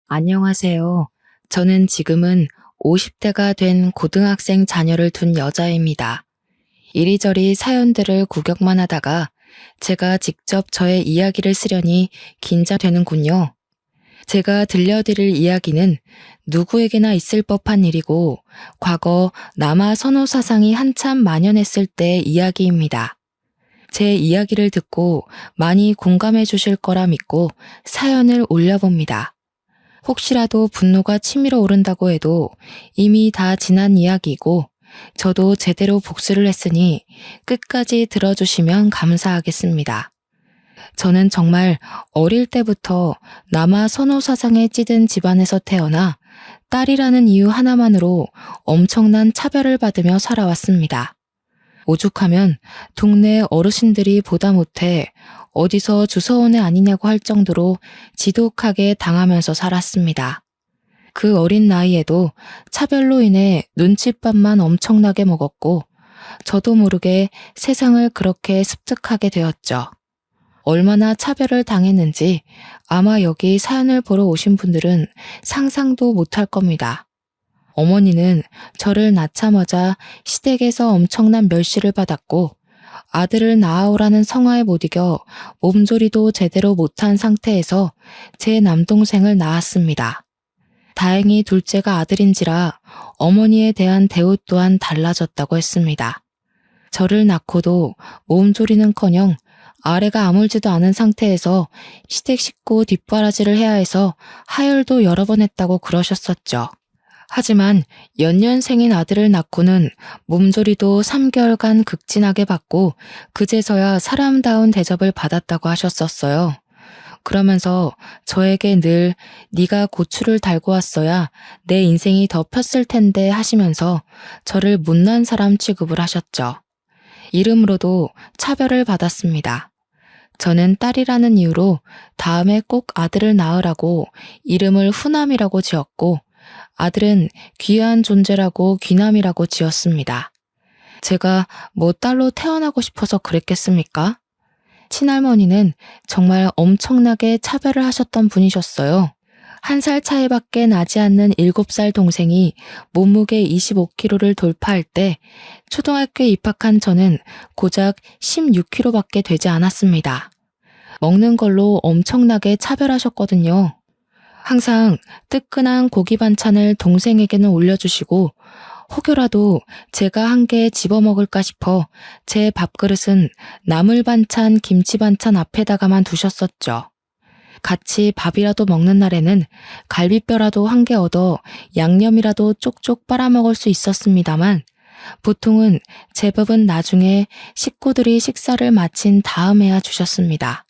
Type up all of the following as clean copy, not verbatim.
안녕하세요. 저는 지금은 50대가 된 고등학생 자녀를 둔 여자입니다. 이리저리 사연들을 구경만 하다가 제가 직접 저의 이야기를 쓰려니 긴장되는군요. 제가 들려드릴 이야기는 누구에게나 있을 법한 일이고 과거 남아 선호 사상이 한참 만연했을 때의 이야기입니다. 제 이야기를 듣고 많이 공감해 주실 거라 믿고 사연을 올려봅니다. 혹시라도 분노가 치밀어 오른다고 해도 이미 다 지난 이야기이고 저도 제대로 복수를 했으니 끝까지 들어주시면 감사하겠습니다. 저는 정말 어릴 때부터 남아 선호 사상에 찌든 집안에서 태어나 딸이라는 이유 하나만으로 엄청난 차별을 받으며 살아왔습니다. 오죽하면 동네 어르신들이 보다 못해 어디서 주워온 애 아니냐고 할 정도로 지독하게 당하면서 살았습니다. 그 어린 나이에도 차별로 인해 눈칫밥만 엄청나게 먹었고 저도 모르게 세상을 그렇게 습득하게 되었죠. 얼마나 차별을 당했는지 아마 여기 사연을 보러 오신 분들은 상상도 못할 겁니다. 어머니는 저를 낳자마자 시댁에서 엄청난 멸시를 받았고 아들을 낳아오라는 성화에 못 이겨 몸조리도 제대로 못한 상태에서 제 남동생을 낳았습니다. 다행히 둘째가 아들인지라 어머니에 대한 대우 또한 달라졌다고 했습니다. 저를 낳고도 몸조리는커녕 아래가 아물지도 않은 상태에서 시댁 식구 뒷바라지를 해야 해서 하혈도 여러 번 했다고 그러셨었죠. 하지만 연년생인 아들을 낳고는 몸조리도 3개월간 극진하게 받고 그제서야 사람다운 대접을 받았다고 하셨었어요. 그러면서 저에게 늘 네가 고추를 달고 왔어야 내 인생이 더 폈을 텐데 하시면서 저를 못난 사람 취급을 하셨죠. 이름으로도 차별을 받았습니다. 저는 딸이라는 이유로 다음에 꼭 아들을 낳으라고 이름을 후남이라고 지었고 아들은 귀한 존재라고 귀남이라고 지었습니다. 제가 뭐 딸로 태어나고 싶어서 그랬겠습니까? 친할머니는 정말 엄청나게 차별을 하셨던 분이셨어요. 1살 차이밖에 나지 않는 7살 동생이 몸무게 25kg를 돌파할 때 초등학교에 입학한 저는 고작 16kg밖에 되지 않았습니다. 먹는 걸로 엄청나게 차별하셨거든요. 항상 뜨끈한 고기 반찬을 동생에게는 올려주시고 혹여라도 제가 한 개 집어먹을까 싶어 제 밥그릇은 나물 반찬, 김치 반찬 앞에다가만 두셨었죠. 같이 밥이라도 먹는 날에는 갈비뼈라도 한 개 얻어 양념이라도 쪽쪽 빨아먹을 수 있었습니다만 보통은 제 밥은 나중에 식구들이 식사를 마친 다음에야 주셨습니다.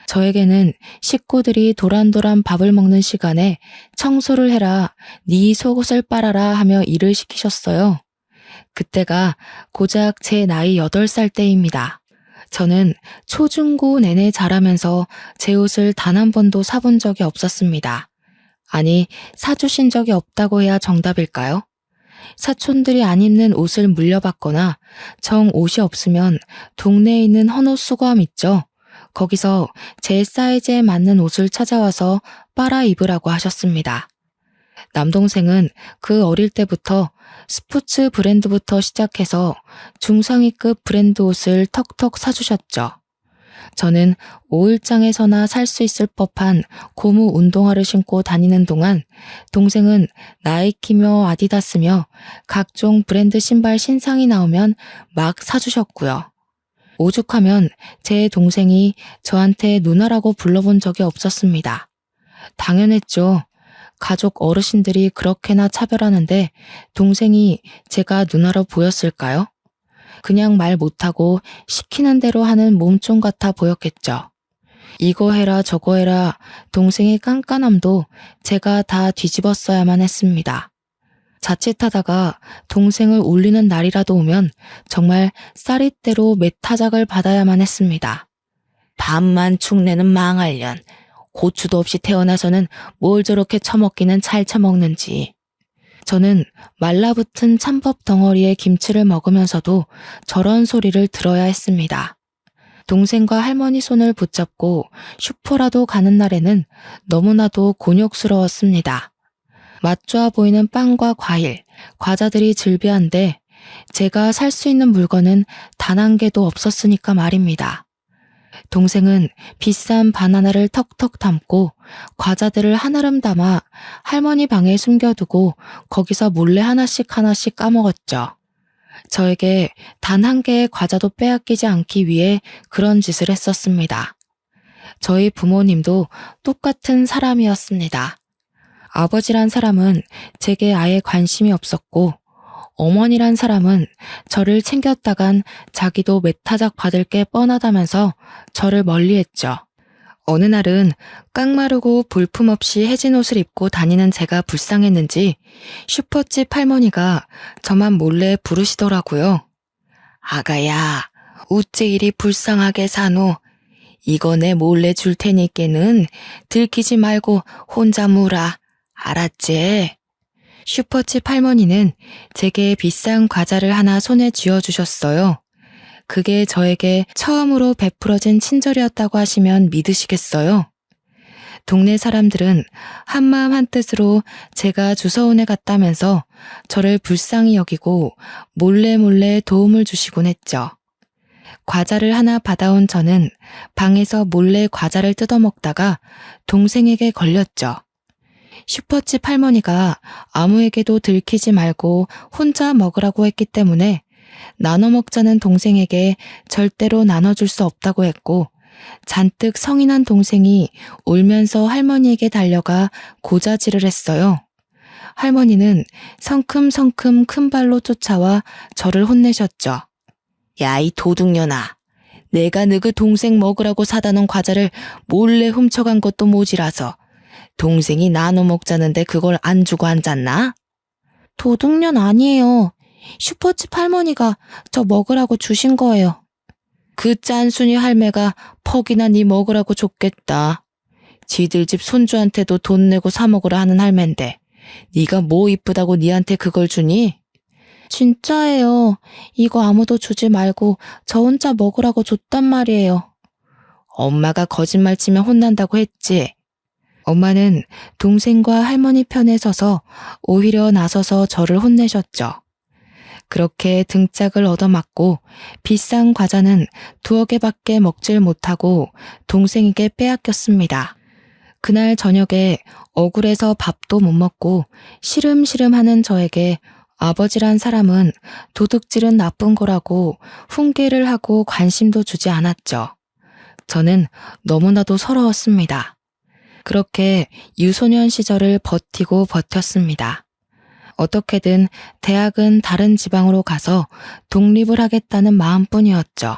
저에게는 식구들이 도란도란 밥을 먹는 시간에 청소를 해라, 네 속옷을 빨아라 하며 일을 시키셨어요. 그때가 고작 제 나이 8살 때입니다. 저는 초중고 내내 자라면서 제 옷을 단 한 번도 사본 적이 없었습니다. 아니, 사주신 적이 없다고 해야 정답일까요? 사촌들이 안 입는 옷을 물려받거나 정 옷이 없으면 동네에 있는 헌옷 수거함 있죠? 거기서 제 사이즈에 맞는 옷을 찾아와서 빨아 입으라고 하셨습니다. 남동생은 그 어릴 때부터 스포츠 브랜드부터 시작해서 중상위급 브랜드 옷을 턱턱 사주셨죠. 저는 5일장에서나 살 수 있을 법한 고무 운동화를 신고 다니는 동안 동생은 나이키며 아디다스며 각종 브랜드 신발 신상이 나오면 막 사주셨고요. 오죽하면 제 동생이 저한테 누나라고 불러본 적이 없었습니다. 당연했죠. 가족 어르신들이 그렇게나 차별하는데 동생이 제가 누나로 보였을까요? 그냥 말 못하고 시키는 대로 하는 몸종 같아 보였겠죠. 이거 해라 저거 해라 동생의 깐깐함도 제가 다 뒤집었어야만 했습니다. 자칫하다가 동생을 울리는 날이라도 오면 정말 쌀이대로 매타작을 받아야만 했습니다. 밥만 축내는 망할년. 고추도 없이 태어나서는 뭘 저렇게 처먹기는 잘 처먹는지. 저는 말라붙은 찬밥 덩어리에 김치를 먹으면서도 저런 소리를 들어야 했습니다. 동생과 할머니 손을 붙잡고 슈퍼라도 가는 날에는 너무나도 곤욕스러웠습니다. 맛 좋아 보이는 빵과 과일, 과자들이 즐비한데 제가 살 수 있는 물건은 단 한 개도 없었으니까 말입니다. 동생은 비싼 바나나를 턱턱 담고 과자들을 한아름 담아 할머니 방에 숨겨두고 거기서 몰래 하나씩 까먹었죠. 저에게 단 한 개의 과자도 빼앗기지 않기 위해 그런 짓을 했었습니다. 저희 부모님도 똑같은 사람이었습니다. 아버지란 사람은 제게 아예 관심이 없었고 어머니란 사람은 저를 챙겼다간 자기도 메타작 받을 게 뻔하다면서 저를 멀리했죠. 어느 날은 깡마르고 볼품없이 해진 옷을 입고 다니는 제가 불쌍했는지 슈퍼집 할머니가 저만 몰래 부르시더라고요. 아가야, 우째 이리 불쌍하게 사노. 이거 내 몰래 줄 테니께는 들키지 말고 혼자 무라. 알았지? 슈퍼집 할머니는 제게 비싼 과자를 하나 손에 쥐어주셨어요. 그게 저에게 처음으로 베풀어진 친절이었다고 하시면 믿으시겠어요? 동네 사람들은 한마음 한뜻으로 제가 주서원에 갔다면서 저를 불쌍히 여기고 몰래 도움을 주시곤 했죠. 과자를 하나 받아온 저는 방에서 몰래 과자를 뜯어먹다가 동생에게 걸렸죠. 슈퍼집 할머니가 아무에게도 들키지 말고 혼자 먹으라고 했기 때문에 나눠 먹자는 동생에게 절대로 나눠줄 수 없다고 했고 잔뜩 성이 난 동생이 울면서 할머니에게 달려가 고자질을 했어요. 할머니는 성큼성큼 큰 발로 쫓아와 저를 혼내셨죠. 야, 이 도둑년아. 내가 너그 동생 먹으라고 사다 놓은 과자를 몰래 훔쳐간 것도 모자라서 동생이 나눠 먹자는데 그걸 안 주고 앉았나? 도둑년 아니에요. 슈퍼집 할머니가 저 먹으라고 주신 거예요. 그 짠순이 할매가 퍽이나 네 먹으라고 줬겠다. 지들 집 손주한테도 돈 내고 사 먹으라 하는 할매인데 네가 뭐 이쁘다고 니한테 그걸 주니? 진짜예요. 이거 아무도 주지 말고 저 혼자 먹으라고 줬단 말이에요. 엄마가 거짓말 치면 혼난다고 했지. 엄마는 동생과 할머니 편에 서서 오히려 나서서 저를 혼내셨죠. 그렇게 등짝을 얻어맞고 비싼 과자는 2개밖에 먹질 못하고 동생에게 빼앗겼습니다. 그날 저녁에 억울해서 밥도 못 먹고 시름시름하는 저에게 아버지란 사람은 도둑질은 나쁜 거라고 훈계를 하고 관심도 주지 않았죠. 저는 너무나도 서러웠습니다. 그렇게 유소년 시절을 버티고 버텼습니다. 어떻게든 대학은 다른 지방으로 가서 독립을 하겠다는 마음뿐이었죠.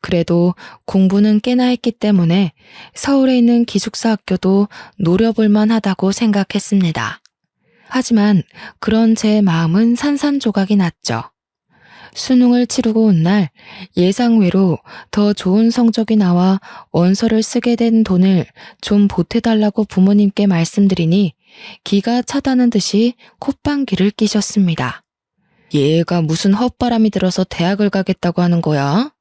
그래도 공부는 꽤나 했기 때문에 서울에 있는 기숙사 학교도 노려볼 만하다고 생각했습니다. 하지만 그런 제 마음은 산산조각이 났죠. 수능을 치르고 온 날 예상외로 더 좋은 성적이 나와 원서를 쓰게 된 돈을 좀 보태달라고 부모님께 말씀드리니 기가 차다는 듯이 콧방귀를 끼셨습니다. 얘가 무슨 헛바람이 들어서 대학을 가겠다고 하는 거야?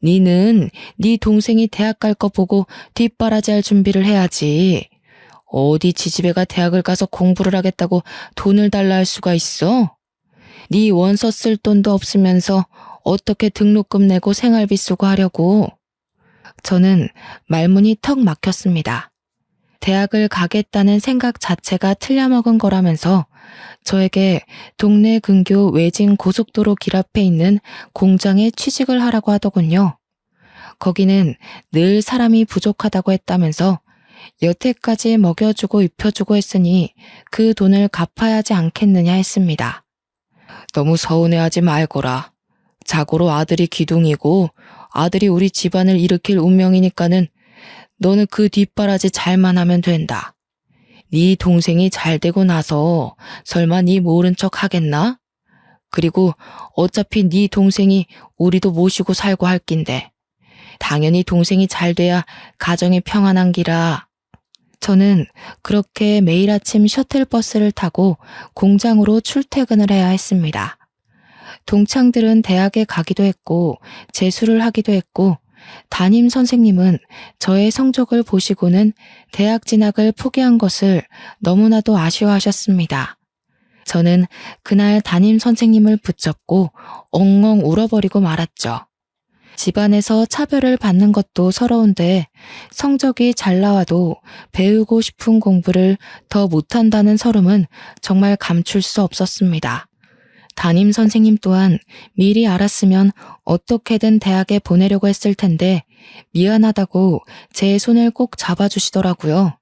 니는 네 동생이 대학 갈 거 보고 뒷바라지할 준비를 해야지. 어디 지지배가 대학을 가서 공부를 하겠다고 돈을 달라 할 수가 있어? 네 원서 쓸 돈도 없으면서 어떻게 등록금 내고 생활비 쓰고 하려고. 저는 말문이 턱 막혔습니다. 대학을 가겠다는 생각 자체가 틀려먹은 거라면서 저에게 동네 근교 외진 고속도로 길 앞에 있는 공장에 취직을 하라고 하더군요. 거기는 늘 사람이 부족하다고 했다면서 여태까지 먹여주고 입혀주고 했으니 그 돈을 갚아야 하지 않겠느냐 했습니다. 너무 서운해하지 말거라. 자고로 아들이 기둥이고 아들이 우리 집안을 일으킬 운명이니까는 너는 그 뒷바라지 잘만 하면 된다. 네 동생이 잘 되고 나서 설마 네 모른 척 하겠나? 그리고 어차피 네 동생이 우리도 모시고 살고 할 낀데 당연히 동생이 잘 돼야 가정이 평안한 기라. 저는 그렇게 매일 아침 셔틀버스를 타고 공장으로 출퇴근을 해야 했습니다. 동창들은 대학에 가기도 했고 재수를 하기도 했고 담임 선생님은 저의 성적을 보시고는 대학 진학을 포기한 것을 너무나도 아쉬워하셨습니다. 저는 그날 담임 선생님을 붙잡고 엉엉 울어버리고 말았죠. 집안에서 차별을 받는 것도 서러운데 성적이 잘 나와도 배우고 싶은 공부를 더 못한다는 서름은 정말 감출 수 없었습니다. 담임 선생님 또한 미리 알았으면 어떻게든 대학에 보내려고 했을 텐데 미안하다고 제 손을 꼭 잡아주시더라고요.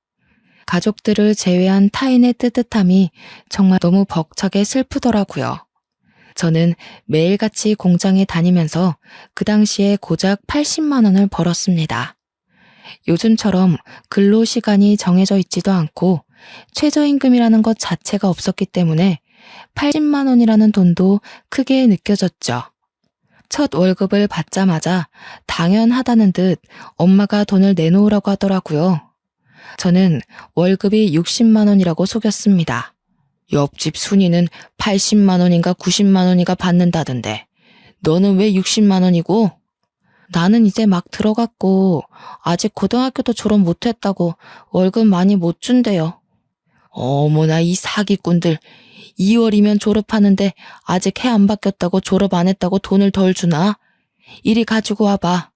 가족들을 제외한 타인의 뜨뜻함이 정말 너무 벅차게 슬프더라고요. 저는 매일같이 공장에 다니면서 그 당시에 고작 80만 원을 벌었습니다. 요즘처럼 근로 시간이 정해져 있지도 않고 최저임금이라는 것 자체가 없었기 때문에 80만 원이라는 돈도 크게 느껴졌죠. 첫 월급을 받자마자 당연하다는 듯 엄마가 돈을 내놓으라고 하더라고요. 저는 월급이 60만 원이라고 속였습니다. 옆집 순이는 80만 원인가 90만 원인가 받는다던데 너는 왜 60만 원이고? 나는 이제 막 들어갔고 아직 고등학교도 졸업 못했다고 월급 많이 못 준대요. 어머나 이 사기꾼들 2월이면 졸업하는데 아직 해 안 바뀌었다고 졸업 안 했다고 돈을 덜 주나? 이리 가지고 와봐.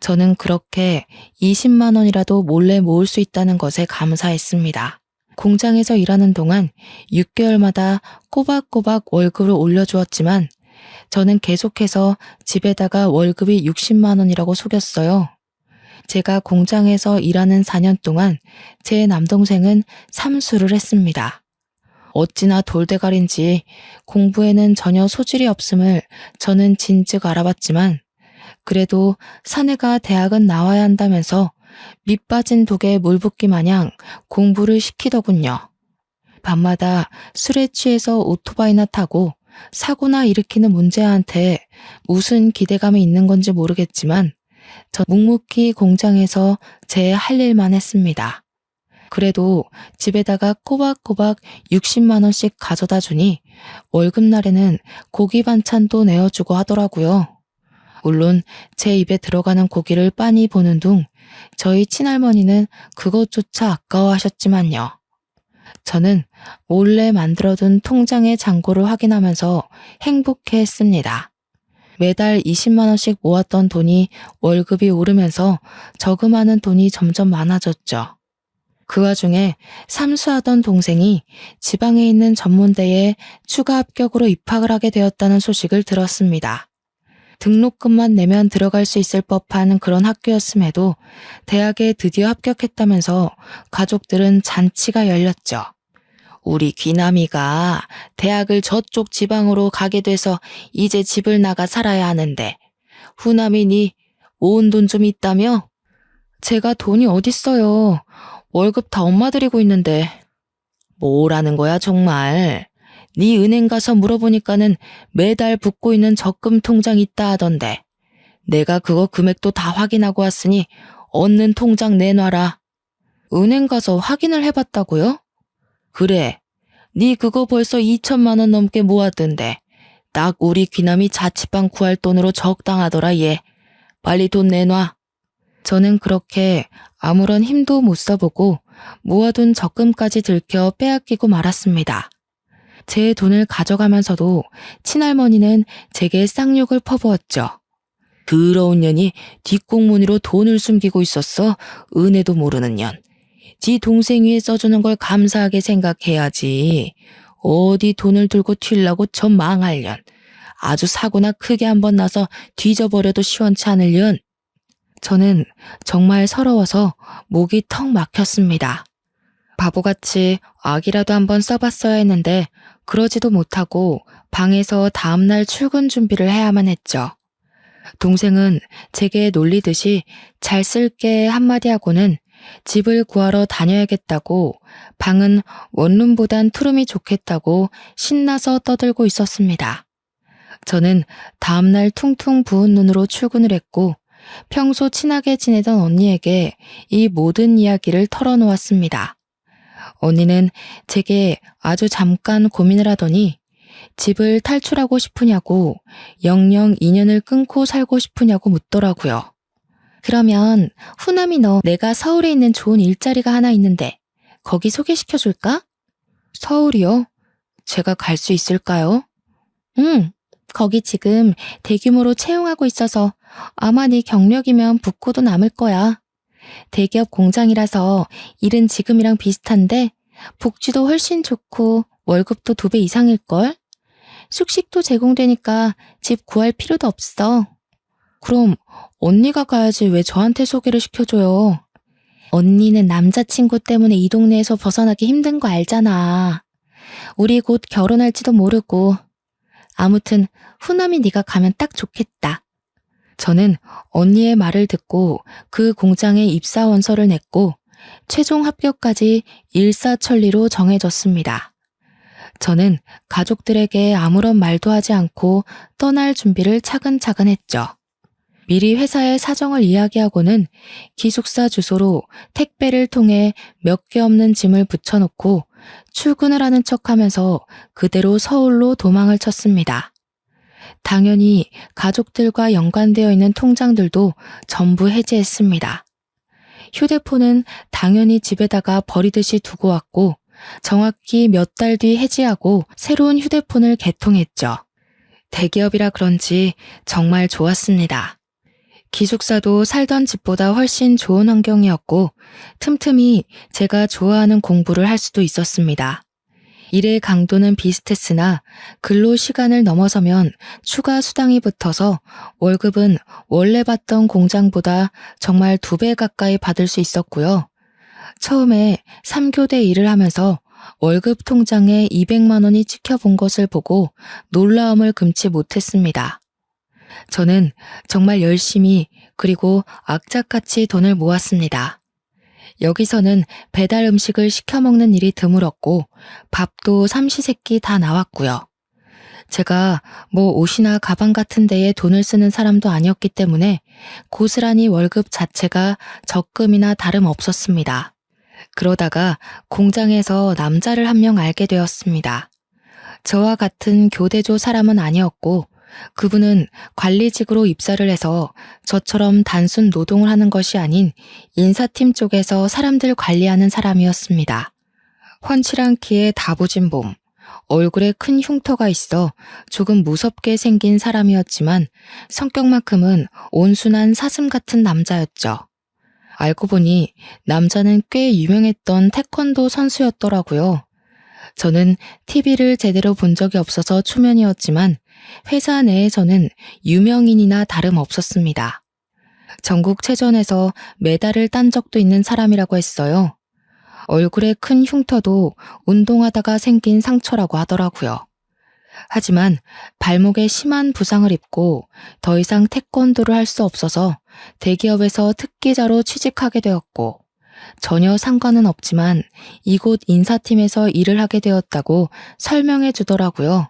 저는 그렇게 20만 원이라도 몰래 모을 수 있다는 것에 감사했습니다. 공장에서 일하는 동안 6개월마다 꼬박꼬박 월급을 올려주었지만 저는 계속해서 집에다가 월급이 60만 원이라고 속였어요. 제가 공장에서 일하는 4년 동안 제 남동생은 삼수를 했습니다. 어찌나 돌대가리인지 공부에는 전혀 소질이 없음을 저는 진즉 알아봤지만 그래도 사내가 대학은 나와야 한다면서 밑 빠진 독에 물 붓기 마냥 공부를 시키더군요. 밤마다 술에 취해서 오토바이나 타고 사고나 일으키는 문제한테 무슨 기대감이 있는 건지 모르겠지만 저 묵묵히 공장에서 제 할 일만 했습니다. 그래도 집에다가 꼬박꼬박 60만 원씩 가져다 주니 월급날에는 고기 반찬도 내어주고 하더라고요. 물론 제 입에 들어가는 고기를 빤히 보는 둥 저희 친할머니는 그것조차 아까워하셨지만요. 저는 몰래 만들어둔 통장의 잔고를 확인하면서 행복해했습니다. 매달 20만 원씩 모았던 돈이 월급이 오르면서 저금하는 돈이 점점 많아졌죠. 그 와중에 삼수하던 동생이 지방에 있는 전문대에 추가 합격으로 입학을 하게 되었다는 소식을 들었습니다. 등록금만 내면 들어갈 수 있을 법한 그런 학교였음에도 대학에 드디어 합격했다면서 가족들은 잔치가 열렸죠. 우리 귀남이가 대학을 저쪽 지방으로 가게 돼서 이제 집을 나가 살아야 하는데 후남이 니 모은 돈 좀 있다며? 제가 돈이 어딨어요. 월급 다 엄마 드리고 있는데. 뭐라는 거야 정말. 네 은행 가서 물어보니까는 매달 붓고 있는 적금 통장 있다 하던데. 내가 그거 금액도 다 확인하고 왔으니 얻는 통장 내놔라. 은행 가서 확인을 해봤다고요? 그래. 네 그거 벌써 2천만 원 넘게 모았던데. 딱 우리 귀남이 자취방 구할 돈으로 적당하더라 얘. 빨리 돈 내놔. 저는 그렇게 아무런 힘도 못 써보고 모아둔 적금까지 들켜 빼앗기고 말았습니다. 제 돈을 가져가면서도 친할머니는 제게 쌍욕을 퍼부었죠. 더러운 년이 뒷공무니로 돈을 숨기고 있었어. 은혜도 모르는 년. 지 동생 위에 써주는 걸 감사하게 생각해야지. 어디 돈을 들고 튀려고 저 망할 년. 아주 사고나 크게 한번 나서 뒤져버려도 시원치 않을 년. 저는 정말 서러워서 목이 턱 막혔습니다. 바보같이 악이라도 한번 써봤어야 했는데 그러지도 못하고 방에서 다음날 출근 준비를 해야만 했죠. 동생은 제게 놀리듯이 잘 쓸게 한마디 하고는 집을 구하러 다녀야겠다고 방은 원룸보단 투룸이 좋겠다고 신나서 떠들고 있었습니다. 저는 다음날 퉁퉁 부은 눈으로 출근을 했고 평소 친하게 지내던 언니에게 이 모든 이야기를 털어놓았습니다. 언니는 제게 아주 잠깐 고민을 하더니 집을 탈출하고 싶으냐고 영영 인연을 끊고 살고 싶으냐고 묻더라고요. 그러면 후남이 너 내가 서울에 있는 좋은 일자리가 하나 있는데 거기 소개시켜줄까? 서울이요? 제가 갈 수 있을까요? 응, 거기 지금 대규모로 채용하고 있어서 아마 네 경력이면 붙고도 남을 거야. 대기업 공장이라서 일은 지금이랑 비슷한데 복지도 훨씬 좋고 월급도 2배 이상일걸? 숙식도 제공되니까 집 구할 필요도 없어. 그럼 언니가 가야지 왜 저한테 소개를 시켜줘요? 언니는 남자친구 때문에 이 동네에서 벗어나기 힘든 거 알잖아. 우리 곧 결혼할지도 모르고. 아무튼 후남이 네가 가면 딱 좋겠다. 저는 언니의 말을 듣고 그 공장에 입사 원서를 냈고 최종 합격까지 일사천리로 정해졌습니다. 저는 가족들에게 아무런 말도 하지 않고 떠날 준비를 차근차근 했죠. 미리 회사의 사정을 이야기하고는 기숙사 주소로 택배를 통해 몇 개 없는 짐을 붙여놓고 출근을 하는 척하면서 그대로 서울로 도망을 쳤습니다. 당연히 가족들과 연관되어 있는 통장들도 전부 해지했습니다. 휴대폰은 당연히 집에다가 버리듯이 두고 왔고 정확히 몇 달 뒤 해지하고 새로운 휴대폰을 개통했죠. 대기업이라 그런지 정말 좋았습니다. 기숙사도 살던 집보다 훨씬 좋은 환경이었고 틈틈이 제가 좋아하는 공부를 할 수도 있었습니다. 일의 강도는 비슷했으나 근로 시간을 넘어서면 추가 수당이 붙어서 월급은 원래 받던 공장보다 정말 2배 가까이 받을 수 있었고요. 처음에 3교대 일을 하면서 월급 통장에 200만 원이 찍혀본 것을 보고 놀라움을 금치 못했습니다. 저는 정말 열심히 그리고 악착같이 돈을 모았습니다. 여기서는 배달 음식을 시켜 먹는 일이 드물었고 밥도 삼시세끼 다 나왔고요. 제가 뭐 옷이나 가방 같은 데에 돈을 쓰는 사람도 아니었기 때문에 고스란히 월급 자체가 적금이나 다름없었습니다. 그러다가 공장에서 남자를 한 명 알게 되었습니다. 저와 같은 교대조 사람은 아니었고 그분은 관리직으로 입사를 해서 저처럼 단순 노동을 하는 것이 아닌 인사팀 쪽에서 사람들 관리하는 사람이었습니다. 훤칠한 키에 다부진 몸, 얼굴에 큰 흉터가 있어 조금 무섭게 생긴 사람이었지만 성격만큼은 온순한 사슴 같은 남자였죠. 알고 보니 남자는 꽤 유명했던 태권도 선수였더라고요. 저는 TV를 제대로 본 적이 없어서 초면이었지만 회사 내에서는 유명인이나 다름없었습니다. 전국체전에서 메달을 딴 적도 있는 사람이라고 했어요. 얼굴에 큰 흉터도 운동하다가 생긴 상처라고 하더라고요. 하지만 발목에 심한 부상을 입고 더 이상 태권도를 할 수 없어서 대기업에서 특기자로 취직하게 되었고 전혀 상관은 없지만 이곳 인사팀에서 일을 하게 되었다고 설명해 주더라고요.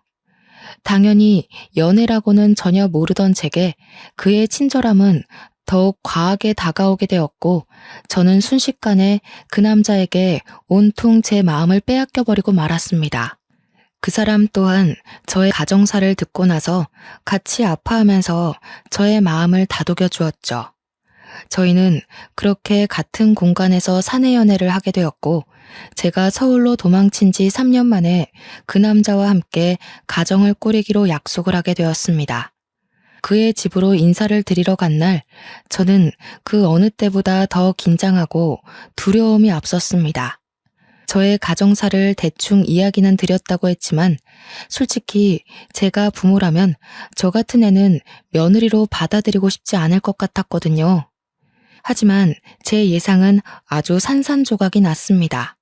당연히 연애라고는 전혀 모르던 제게 그의 친절함은 더욱 과하게 다가오게 되었고 저는 순식간에 그 남자에게 온통 제 마음을 빼앗겨버리고 말았습니다. 그 사람 또한 저의 가정사를 듣고 나서 같이 아파하면서 저의 마음을 다독여 주었죠. 저희는 그렇게 같은 공간에서 사내 연애를 하게 되었고 제가 서울로 도망친 지 3년 만에 그 남자와 함께 가정을 꾸리기로 약속을 하게 되었습니다. 그의 집으로 인사를 드리러 간 날 저는 그 어느 때보다 더 긴장하고 두려움이 앞섰습니다. 저의 가정사를 대충 이야기는 드렸다고 했지만 솔직히 제가 부모라면 저 같은 애는 며느리로 받아들이고 싶지 않을 것 같았거든요. 하지만 제 예상은 아주 산산조각이 났습니다.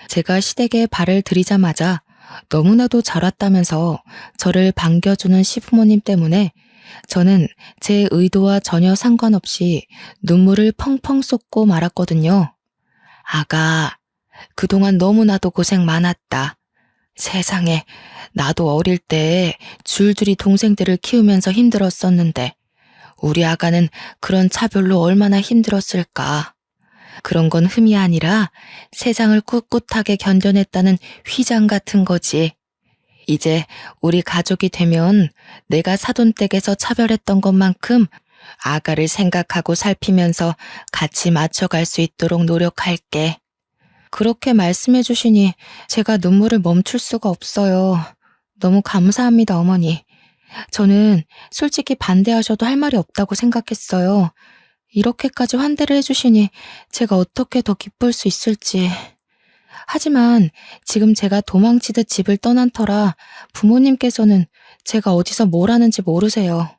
제가 시댁에 발을 들이자마자 너무나도 잘 왔다면서 저를 반겨주는 시부모님 때문에 저는 제 의도와 전혀 상관없이 눈물을 펑펑 쏟고 말았거든요. 아가, 그동안 너무나도 고생 많았다. 세상에, 나도 어릴 때 줄줄이 동생들을 키우면서 힘들었었는데 우리 아가는 그런 차별로 얼마나 힘들었을까. 그런 건 흠이 아니라 세상을 꿋꿋하게 견뎌냈다는 휘장 같은 거지. 이제 우리 가족이 되면 내가 사돈댁에서 차별했던 것만큼 아가를 생각하고 살피면서 같이 맞춰갈 수 있도록 노력할게. 그렇게 말씀해 주시니 제가 눈물을 멈출 수가 없어요. 너무 감사합니다, 어머니. 저는 솔직히 반대하셔도 할 말이 없다고 생각했어요. 이렇게까지 환대를 해주시니 제가 어떻게 더 기쁠 수 있을지. 하지만 지금 제가 도망치듯 집을 떠난 터라 부모님께서는 제가 어디서 뭘 하는지 모르세요.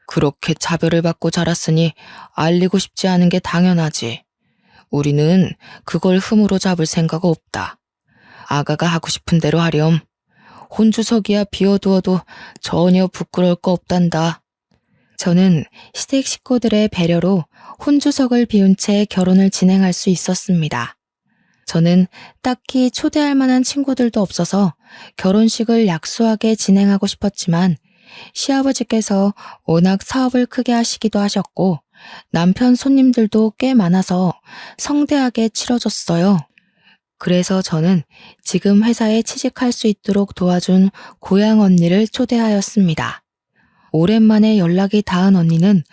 그렇게 차별을 받고 자랐으니 알리고 싶지 않은 게 당연하지. 우리는 그걸 흠으로 잡을 생각 없다. 아가가 하고 싶은 대로 하렴. 혼주석이야 비워두어도 전혀 부끄러울 거 없단다. 저는 시댁 식구들의 배려로 혼주석을 비운 채 결혼을 진행할 수 있었습니다. 저는 딱히 초대할 만한 친구들도 없어서 결혼식을 약소하게 진행하고 싶었지만 시아버지께서 워낙 사업을 크게 하시기도 하셨고 남편 손님들도 꽤 많아서 성대하게 치러졌어요. 그래서 저는 지금 회사에 취직할 수 있도록 도와준 고향 언니를 초대하였습니다. 오랜만에 연락이 닿은 언니는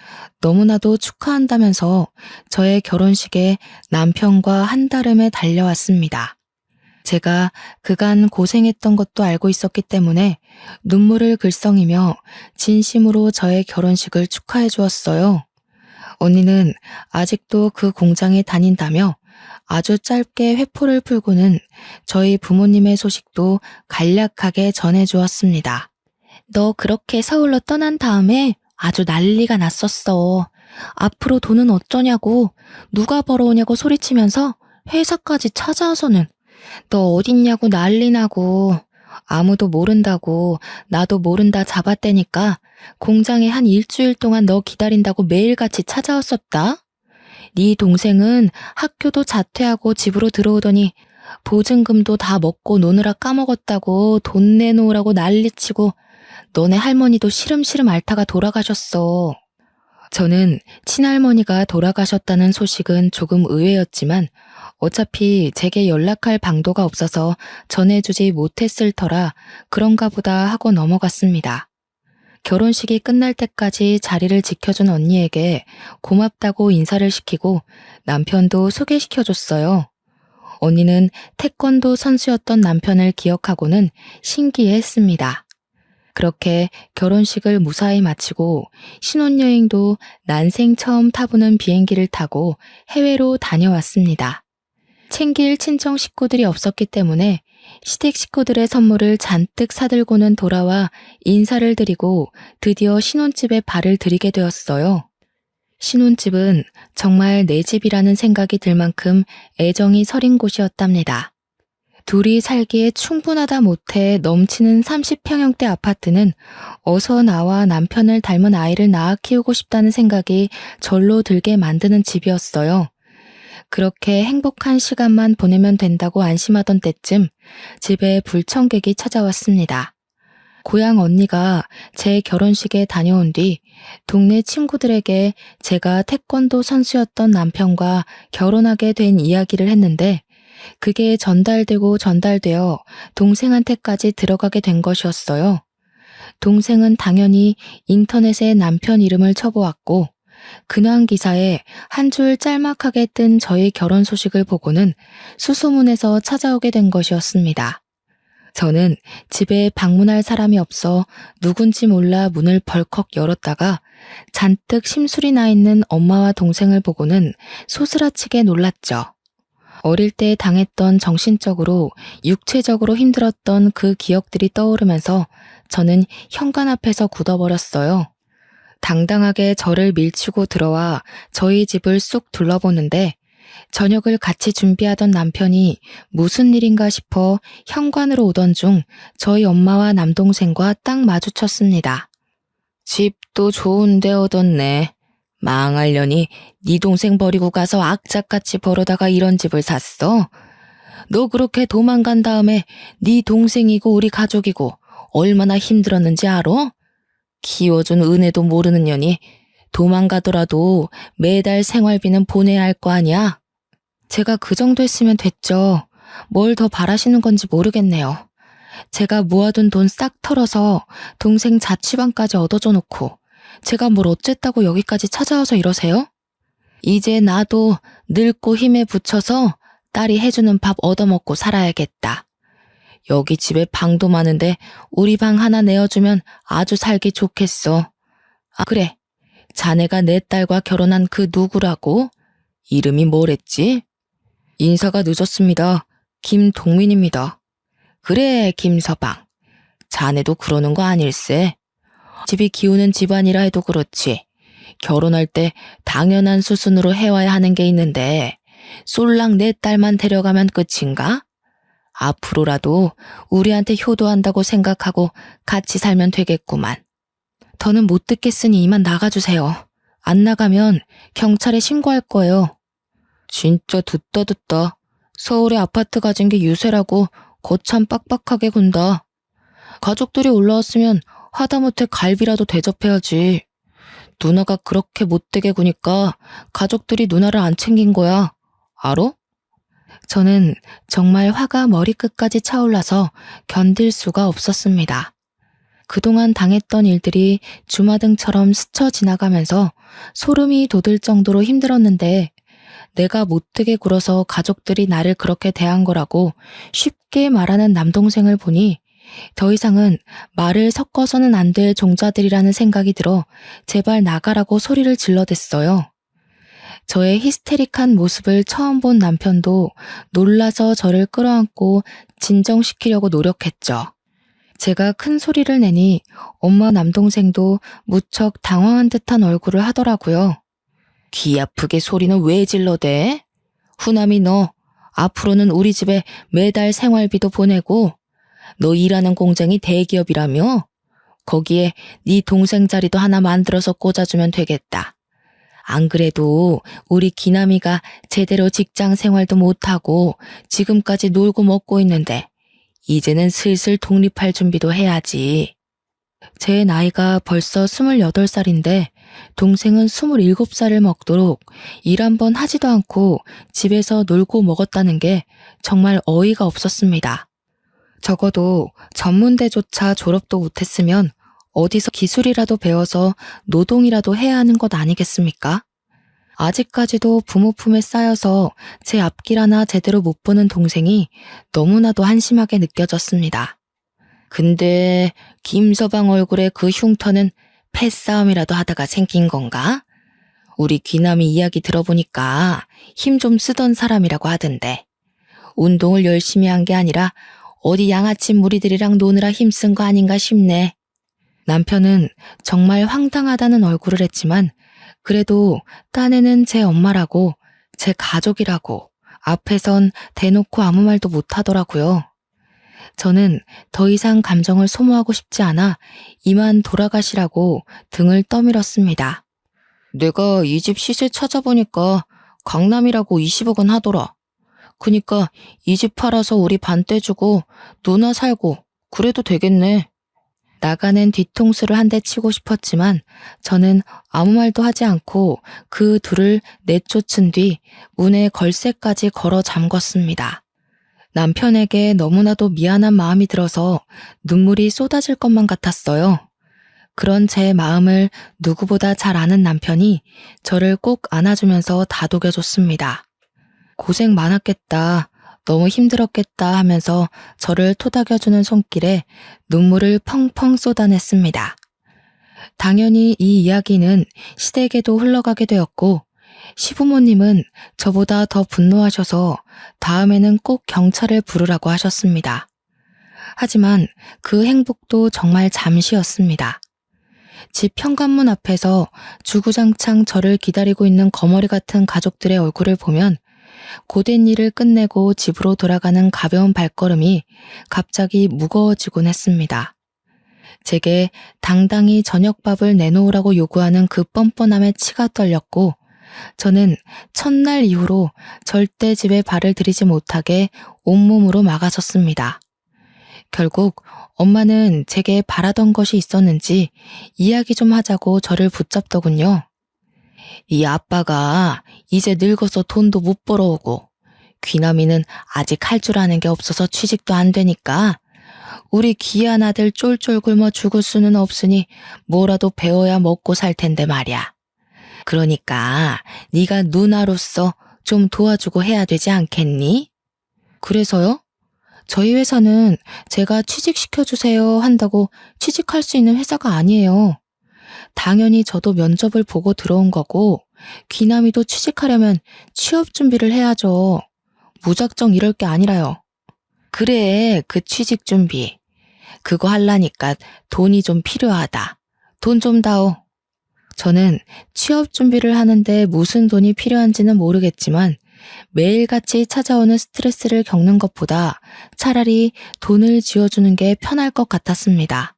너무나도 축하한다면서 저의 결혼식에 남편과 한달음에 달려왔습니다. 제가 그간 고생했던 것도 알고 있었기 때문에 눈물을 글썽이며 진심으로 저의 결혼식을 축하해 주었어요. 언니는 아직도 그 공장에 다닌다며 아주 짧게 회포를 풀고는 저희 부모님의 소식도 간략하게 전해주었습니다. 너 그렇게 서울로 떠난 다음에 아주 난리가 났었어. 앞으로 돈은 어쩌냐고, 누가 벌어오냐고 소리치면서 회사까지 찾아와서는 너 어딨냐고 난리 나고, 아무도 모른다고 나도 모른다 잡았대니까 공장에 한 일주일 동안 너 기다린다고 매일같이 찾아왔었다. 네 동생은 학교도 자퇴하고 집으로 들어오더니 보증금도 다 먹고 노느라 까먹었다고 돈 내놓으라고 난리치고 너네 할머니도 시름시름 앓다가 돌아가셨어. 저는 친할머니가 돌아가셨다는 소식은 조금 의외였지만 어차피 제게 연락할 방도가 없어서 전해주지 못했을 터라 그런가 보다 하고 넘어갔습니다. 결혼식이 끝날 때까지 자리를 지켜준 언니에게 고맙다고 인사를 시키고 남편도 소개시켜줬어요. 언니는 태권도 선수였던 남편을 기억하고는 신기해했습니다. 그렇게 결혼식을 무사히 마치고 신혼여행도 난생 처음 타보는 비행기를 타고 해외로 다녀왔습니다. 챙길 친정 식구들이 없었기 때문에 시댁 식구들의 선물을 잔뜩 사들고는 돌아와 인사를 드리고 드디어 신혼집에 발을 들이게 되었어요. 신혼집은 정말 내 집이라는 생각이 들 만큼 애정이 서린 곳이었답니다. 둘이 살기에 충분하다 못해 넘치는 30평형대 아파트는 어서 나와 남편을 닮은 아이를 낳아 키우고 싶다는 생각이 절로 들게 만드는 집이었어요. 그렇게 행복한 시간만 보내면 된다고 안심하던 때쯤 집에 불청객이 찾아왔습니다. 고향 언니가 제 결혼식에 다녀온 뒤 동네 친구들에게 제가 태권도 선수였던 남편과 결혼하게 된 이야기를 했는데 그게 전달되어 동생한테까지 들어가게 된 것이었어요. 동생은 당연히 인터넷에 남편 이름을 쳐보았고 근황 기사에 한 줄 짤막하게 뜬 저의 결혼 소식을 보고는 수소문해서 찾아오게 된 것이었습니다. 저는 집에 방문할 사람이 없어 누군지 몰라 문을 벌컥 열었다가 잔뜩 심술이 나 있는 엄마와 동생을 보고는 소스라치게 놀랐죠. 어릴 때 당했던 정신적으로, 육체적으로 힘들었던 그 기억들이 떠오르면서 저는 현관 앞에서 굳어버렸어요. 당당하게 저를 밀치고 들어와 저희 집을 쑥 둘러보는데 저녁을 같이 준비하던 남편이 무슨 일인가 싶어 현관으로 오던 중 저희 엄마와 남동생과 딱 마주쳤습니다. 집도 좋은데 얻었네. 망할려니 네 동생 버리고 가서 악착같이 벌어다가 이런 집을 샀어? 너 그렇게 도망간 다음에 네 동생이고 우리 가족이고 얼마나 힘들었는지 알아? 키워준 은혜도 모르는 년이 도망가더라도 매달 생활비는 보내야 할 거 아니야? 제가 그 정도 했으면 됐죠. 뭘 더 바라시는 건지 모르겠네요. 제가 모아둔 돈 싹 털어서 동생 자취방까지 얻어줘 놓고 제가 뭘 어쨌다고 여기까지 찾아와서 이러세요? 이제 나도 늙고 힘에 부쳐서 딸이 해주는 밥 얻어먹고 살아야겠다. 여기 집에 방도 많은데 우리 방 하나 내어주면 아주 살기 좋겠어. 아, 그래. 자네가 내 딸과 결혼한 그 누구라고? 이름이 뭐랬지? 인사가 늦었습니다. 김동민입니다. 그래, 김서방. 자네도 그러는 거 아닐세? 집이 기우는 집안이라 해도 그렇지. 결혼할 때 당연한 수순으로 해와야 하는 게 있는데 쏠랑 내 딸만 데려가면 끝인가? 앞으로라도 우리한테 효도한다고 생각하고 같이 살면 되겠구만. 더는 못 듣겠으니 이만 나가주세요. 안 나가면 경찰에 신고할 거예요. 진짜 듣다. 서울에 아파트 가진 게 유세라고 거참 빡빡하게 군다. 가족들이 올라왔으면 하다못해 갈비라도 대접해야지. 누나가 그렇게 못되게 구니까 가족들이 누나를 안 챙긴 거야. 알어? 저는 정말 화가 머리끝까지 차올라서 견딜 수가 없었습니다. 그동안 당했던 일들이 주마등처럼 스쳐 지나가면서 소름이 돋을 정도로 힘들었는데 내가 못되게 굴어서 가족들이 나를 그렇게 대한 거라고 쉽게 말하는 남동생을 보니 더 이상은 말을 섞어서는 안 될 종자들이라는 생각이 들어 제발 나가라고 소리를 질러댔어요. 저의 히스테릭한 모습을 처음 본 남편도 놀라서 저를 끌어안고 진정시키려고 노력했죠. 제가 큰 소리를 내니 엄마 남동생도 무척 당황한 듯한 얼굴을 하더라고요. 귀 아프게 소리는 왜 질러대? 후남이 너 앞으로는 우리 집에 매달 생활비도 보내고 너 일하는 공장이 대기업이라며? 거기에 네 동생 자리도 하나 만들어서 꽂아주면 되겠다. 안 그래도 우리 기남이가 제대로 직장 생활도 못하고 지금까지 놀고 먹고 있는데 이제는 슬슬 독립할 준비도 해야지. 제 나이가 벌써 28살인데 동생은 27살을 먹도록 일 한 번 하지도 않고 집에서 놀고 먹었다는 게 정말 어이가 없었습니다. 적어도 전문대조차 졸업도 못했으면 어디서 기술이라도 배워서 노동이라도 해야 하는 것 아니겠습니까? 아직까지도 부모 품에 쌓여서 제 앞길 하나 제대로 못 보는 동생이 너무나도 한심하게 느껴졌습니다. 근데 김서방 얼굴에 그 흉터는 패싸움이라도 하다가 생긴 건가? 우리 귀남이 이야기 들어보니까 힘 좀 쓰던 사람이라고 하던데 운동을 열심히 한 게 아니라 어디 양아치 무리들이랑 노느라 힘쓴 거 아닌가 싶네. 남편은 정말 황당하다는 얼굴을 했지만 그래도 딴에는 제 엄마라고 제 가족이라고 앞에선 대놓고 아무 말도 못하더라고요. 저는 더 이상 감정을 소모하고 싶지 않아 이만 돌아가시라고 등을 떠밀었습니다. 내가 이 집 시세 찾아보니까 강남이라고 20억 원 하더라. 그니까 이 집 팔아서 우리 반 떼주고 누나 살고 그래도 되겠네. 나가는 뒤통수를 한 대 치고 싶었지만 저는 아무 말도 하지 않고 그 둘을 내쫓은 뒤 문에 걸쇠까지 걸어 잠궜습니다. 남편에게 너무나도 미안한 마음이 들어서 눈물이 쏟아질 것만 같았어요. 그런 제 마음을 누구보다 잘 아는 남편이 저를 꼭 안아주면서 다독여줬습니다. 고생 많았겠다. 너무 힘들었겠다 하면서 저를 토닥여주는 손길에 눈물을 펑펑 쏟아냈습니다. 당연히 이 이야기는 시댁에도 흘러가게 되었고 시부모님은 저보다 더 분노하셔서 다음에는 꼭 경찰을 부르라고 하셨습니다. 하지만 그 행복도 정말 잠시였습니다. 집 현관문 앞에서 주구장창 저를 기다리고 있는 거머리 같은 가족들의 얼굴을 보면 고된 일을 끝내고 집으로 돌아가는 가벼운 발걸음이 갑자기 무거워지곤 했습니다. 제게 당당히 저녁밥을 내놓으라고 요구하는 그 뻔뻔함에 치가 떨렸고 저는 첫날 이후로 절대 집에 발을 들이지 못하게 온몸으로 막아섰습니다. 결국 엄마는 제게 바라던 것이 있었는지 이야기 좀 하자고 저를 붙잡더군요. 이 아빠가 이제 늙어서 돈도 못 벌어오고 귀남이는 아직 할 줄 아는 게 없어서 취직도 안 되니까 우리 귀한 아들 쫄쫄 굶어 죽을 수는 없으니 뭐라도 배워야 먹고 살 텐데 말이야. 그러니까 네가 누나로서 좀 도와주고 해야 되지 않겠니? 그래서요? 저희 회사는 제가 취직시켜주세요 한다고 취직할 수 있는 회사가 아니에요. 당연히 저도 면접을 보고 들어온 거고 귀남이도 취직하려면 취업 준비를 해야죠. 무작정 이럴 게 아니라요. 그래, 그 취직 준비. 그거 하려니까 돈이 좀 필요하다. 돈 좀 다오. 저는 취업 준비를 하는데 무슨 돈이 필요한지는 모르겠지만 매일같이 찾아오는 스트레스를 겪는 것보다 차라리 돈을 쥐어주는 게 편할 것 같았습니다.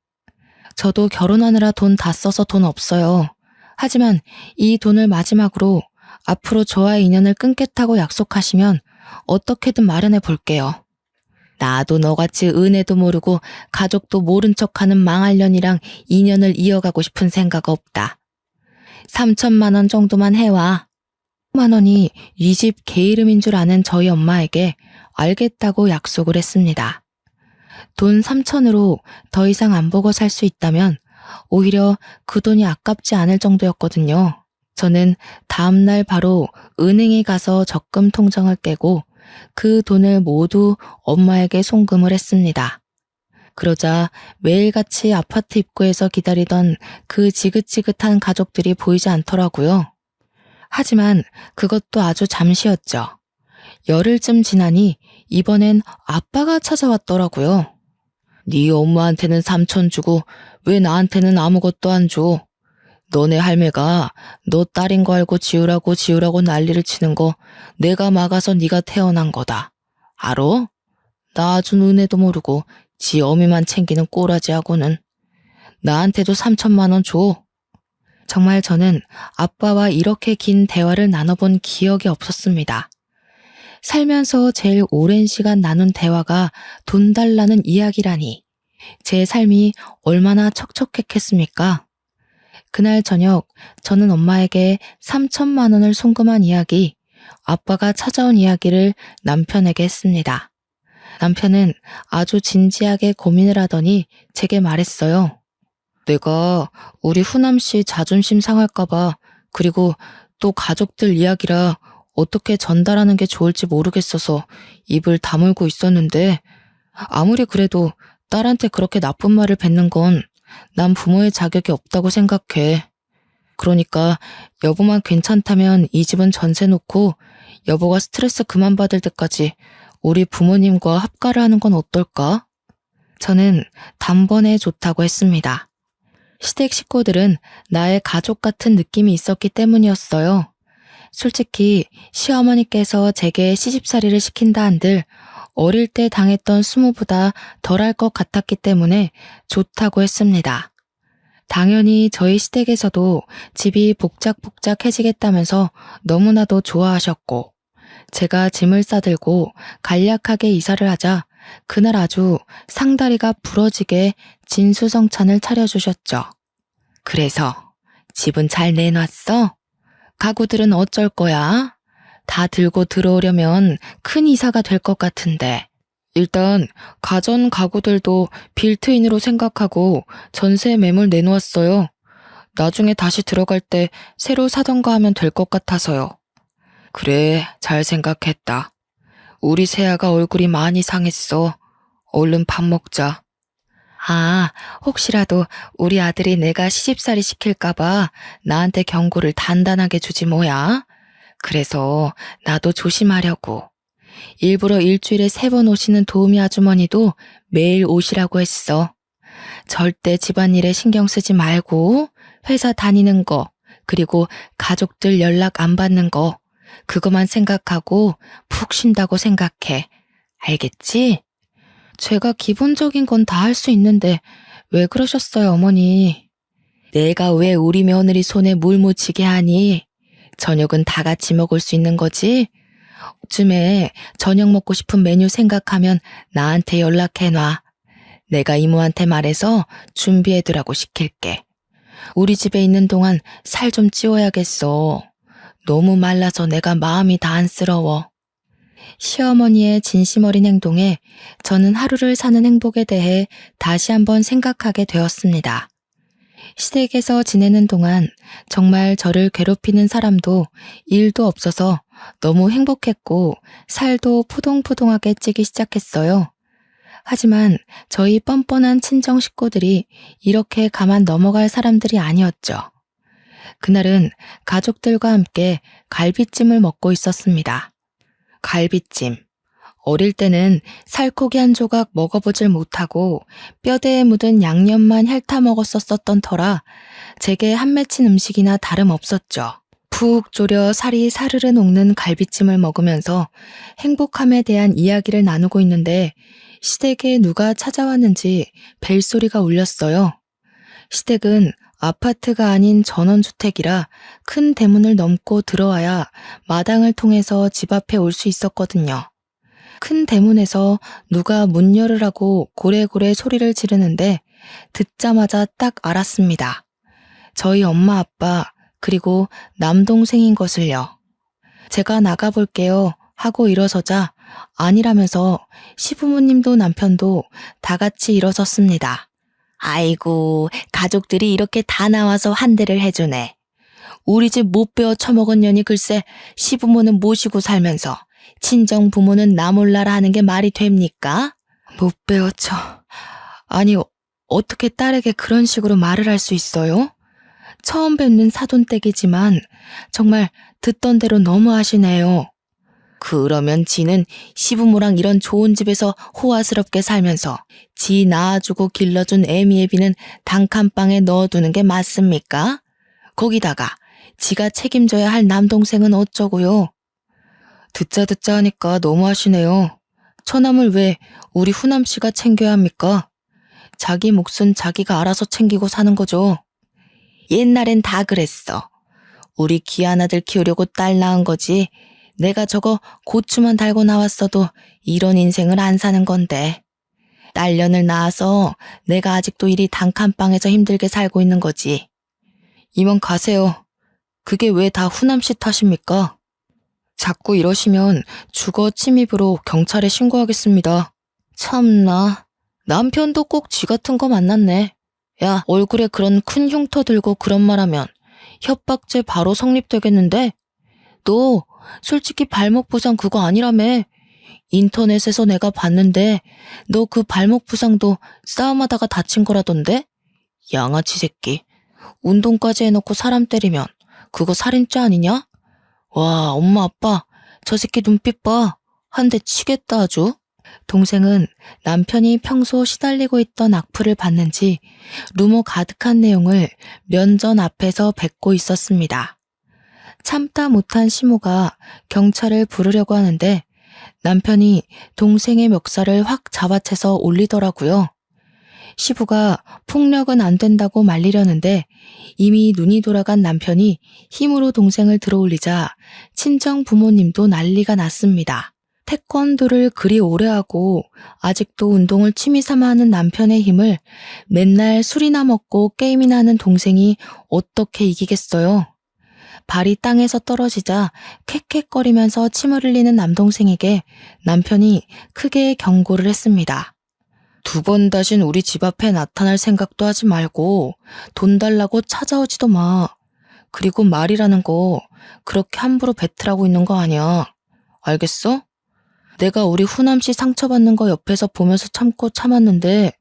저도 결혼하느라 돈 다 써서 돈 없어요. 하지만 이 돈을 마지막으로 앞으로 저와의 인연을 끊겠다고 약속하시면 어떻게든 마련해 볼게요. 나도 너같이 은혜도 모르고 가족도 모른 척하는 망할년이랑 인연을 이어가고 싶은 생각 없다. 3천만 원 정도만 해와. 1만 원이 이 집 개 이름인 줄 아는 저희 엄마에게 알겠다고 약속을 했습니다. 돈 3천으로 더 이상 안 보고 살 수 있다면 오히려 그 돈이 아깝지 않을 정도였거든요. 저는 다음날 바로 은행에 가서 적금 통장을 깨고 그 돈을 모두 엄마에게 송금을 했습니다. 그러자 매일같이 아파트 입구에서 기다리던 그 지긋지긋한 가족들이 보이지 않더라고요. 하지만 그것도 아주 잠시였죠. 열흘쯤 지나니 이번엔 아빠가 찾아왔더라고요. 네 엄마한테는 3천 주고 왜 나한테는 아무것도 안 줘? 너네 할매가 너 딸인 거 알고 지우라고 난리를 치는 거 내가 막아서 네가 태어난 거다. 알어? 나 아주 은혜도 모르고 지 어미만 챙기는 꼬라지하고는. 나한테도 3천만 원 줘. 정말 저는 아빠와 이렇게 긴 대화를 나눠본 기억이 없었습니다. 살면서 제일 오랜 시간 나눈 대화가 돈 달라는 이야기라니 제 삶이 얼마나 척척했겠습니까? 그날 저녁 저는 엄마에게 3천만 원을 송금한 이야기, 아빠가 찾아온 이야기를 남편에게 했습니다. 남편은 아주 진지하게 고민을 하더니 제게 말했어요. 내가 우리 후남 씨 자존심 상할까봐 그리고 또 가족들 이야기라 어떻게 전달하는 게 좋을지 모르겠어서 입을 다물고 있었는데 아무리 그래도 딸한테 그렇게 나쁜 말을 뱉는 건 난 부모의 자격이 없다고 생각해. 그러니까 여보만 괜찮다면 이 집은 전세 놓고 여보가 스트레스 그만 받을 때까지 우리 부모님과 합가를 하는 건 어떨까? 저는 단번에 좋다고 했습니다. 시댁 식구들은 나의 가족 같은 느낌이 있었기 때문이었어요. 솔직히 시어머니께서 제게 시집살이를 시킨다 한들 어릴 때 당했던 수모보다 덜할 것 같았기 때문에 좋다고 했습니다. 당연히 저희 시댁에서도 집이 복작복작해지겠다면서 너무나도 좋아하셨고 제가 짐을 싸들고 간략하게 이사를 하자 그날 아주 상다리가 부러지게 진수성찬을 차려주셨죠. 그래서 집은 잘 내놨어? 가구들은 어쩔 거야? 다 들고 들어오려면 큰 이사가 될 것 같은데. 일단 가전 가구들도 빌트인으로 생각하고 전세 매물 내놓았어요. 나중에 다시 들어갈 때 새로 사던가 하면 될 것 같아서요. 그래, 잘 생각했다. 우리 세아가 얼굴이 많이 상했어. 얼른 밥 먹자. 아, 혹시라도 우리 아들이 내가 시집살이 시킬까봐 나한테 경고를 단단하게 주지 뭐야? 그래서 나도 조심하려고. 일부러 일주일에 3번 오시는 도우미 아주머니도 매일 오시라고 했어. 절대 집안일에 신경 쓰지 말고 회사 다니는 거, 그리고 가족들 연락 안 받는 거, 그것만 생각하고 푹 쉰다고 생각해. 알겠지? 제가 기본적인 건 다 할 수 있는데 왜 그러셨어요, 어머니? 내가 왜 우리 며느리 손에 물 묻히게 하니? 저녁은 다 같이 먹을 수 있는 거지? 쯤에 저녁 먹고 싶은 메뉴 생각하면 나한테 연락해놔. 내가 이모한테 말해서 준비해두라고 시킬게. 우리 집에 있는 동안 살 좀 찌워야겠어. 너무 말라서 내가 마음이 다 안쓰러워. 시어머니의 진심 어린 행동에 저는 하루를 사는 행복에 대해 다시 한번 생각하게 되었습니다. 시댁에서 지내는 동안 정말 저를 괴롭히는 사람도 일도 없어서 너무 행복했고 살도 포동포동하게 찌기 시작했어요. 하지만 저희 뻔뻔한 친정 식구들이 이렇게 가만 넘어갈 사람들이 아니었죠. 그날은 가족들과 함께 갈비찜을 먹고 있었습니다. 갈비찜. 어릴 때는 살코기 한 조각 먹어보질 못하고 뼈대에 묻은 양념만 핥아 먹었었던 터라 제게 한 맺힌 음식이나 다름없었죠. 푹 졸여 살이 사르르 녹는 갈비찜을 먹으면서 행복함에 대한 이야기를 나누고 있는데 시댁에 누가 찾아왔는지 벨소리가 울렸어요. 시댁은 아파트가 아닌 전원주택이라 큰 대문을 넘고 들어와야 마당을 통해서 집 앞에 올 수 있었거든요. 큰 대문에서 누가 문 열으라고 고래고래 소리를 지르는데 듣자마자 딱 알았습니다. 저희 엄마 아빠 그리고 남동생인 것을요. 제가 나가볼게요 하고 일어서자 아니라면서 시부모님도 남편도 다 같이 일어섰습니다. 아이고, 가족들이 이렇게 다 나와서 한 대를 해주네. 우리 집 못 배워 처먹은 년이 글쎄 시부모는 모시고 살면서 친정 부모는 나 몰라라 하는 게 말이 됩니까? 못 배워쳐. 아니, 어떻게 딸에게 그런 식으로 말을 할 수 있어요? 처음 뵙는 사돈댁이지만 정말 듣던 대로 너무 하시네요. 그러면 지는 시부모랑 이런 좋은 집에서 호화스럽게 살면서 지 낳아주고 길러준 애미애비는 단칸방에 넣어두는 게 맞습니까? 거기다가 지가 책임져야 할 남동생은 어쩌고요? 듣자 하니까 너무하시네요. 처남을 왜 우리 후남씨가 챙겨야 합니까? 자기 몫은 자기가 알아서 챙기고 사는 거죠. 옛날엔 다 그랬어. 우리 귀한 아들 키우려고 딸 낳은 거지. 내가 저거 고추만 달고 나왔어도 이런 인생을 안 사는 건데. 딸년을 낳아서 내가 아직도 이리 단칸방에서 힘들게 살고 있는 거지. 이만 가세요. 그게 왜 다 후남씨 탓입니까? 자꾸 이러시면 주거 침입으로 경찰에 신고하겠습니다. 참나, 남편도 꼭 쥐 같은 거 만났네. 야, 얼굴에 그런 큰 흉터 들고 그런 말하면 협박죄 바로 성립되겠는데? 너 솔직히 발목 부상 그거 아니라며. 인터넷에서 내가 봤는데 너 그 발목 부상도 싸움하다가 다친 거라던데? 양아치 새끼. 운동까지 해놓고 사람 때리면 그거 살인죄 아니냐? 와, 엄마 아빠 저 새끼 눈빛 봐. 한 대 치겠다 아주. 동생은 남편이 평소 시달리고 있던 악플을 봤는지 루머 가득한 내용을 면전 앞에서 뱉고 있었습니다. 참다 못한 시모가 경찰을 부르려고 하는데 남편이 동생의 멱살을 확 잡아채서 올리더라고요. 시부가 폭력은 안 된다고 말리려는데 이미 눈이 돌아간 남편이 힘으로 동생을 들어올리자 친정 부모님도 난리가 났습니다. 태권도를 그리 오래 하고 아직도 운동을 취미 삼아 하는 남편의 힘을 맨날 술이나 먹고 게임이나 하는 동생이 어떻게 이기겠어요? 발이 땅에서 떨어지자 캑캑거리면서 침을 흘리는 남동생에게 남편이 크게 경고를 했습니다. 2번 다신 우리 집 앞에 나타날 생각도 하지 말고 돈 달라고 찾아오지도 마. 그리고 말이라는 거 그렇게 함부로 뱉으라고 있는 거 아니야. 알겠어? 내가 우리 후남씨 상처받는 거 옆에서 보면서 참고 참았는데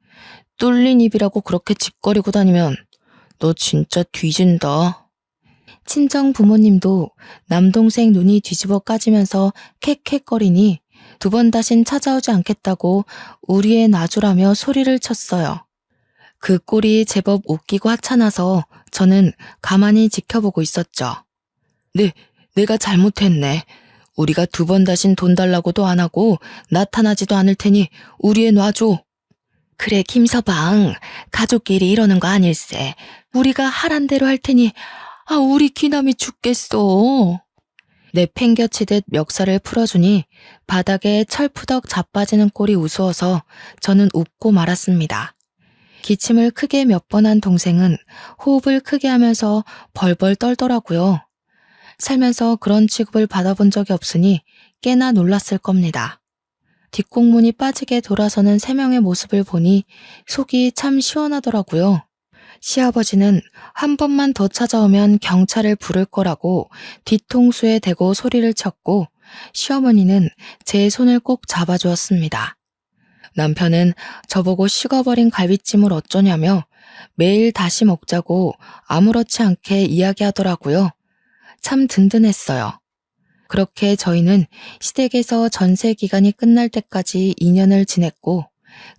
뚫린 입이라고 그렇게 짓거리고 다니면 너 진짜 뒤진다. 친정 부모님도 남동생 눈이 뒤집어 까지면서 캑캑거리니 2번 다신 찾아오지 않겠다고 우리의 놔주라며 소리를 쳤어요. 그 꼴이 제법 웃기고 하찮아서 저는 가만히 지켜보고 있었죠. 내가 잘못했네. 우리가 2번 다신 돈 달라고도 안 하고 나타나지도 않을 테니 우리의 놔줘. 그래 김서방, 가족끼리 이러는 거 아닐세. 우리가 하란 대로 할 테니 우리 귀남이 죽겠어. 내팽겨치듯 멱살을 풀어주니 바닥에 철푸덕 자빠지는 꼴이 우스워서 저는 웃고 말았습니다. 기침을 크게 몇 번 한 동생은 호흡을 크게 하면서 벌벌 떨더라고요. 살면서 그런 취급을 받아본 적이 없으니 꽤나 놀랐을 겁니다. 뒷공문이 빠지게 돌아서는 세 명의 모습을 보니 속이 참 시원하더라고요. 시아버지는 한 번만 더 찾아오면 경찰을 부를 거라고 뒤통수에 대고 소리를 쳤고, 시어머니는 제 손을 꼭 잡아주었습니다. 남편은 저보고 식어버린 갈비찜을 어쩌냐며 매일 다시 먹자고 아무렇지 않게 이야기하더라고요. 참 든든했어요. 그렇게 저희는 시댁에서 전세 기간이 끝날 때까지 2년을 지냈고,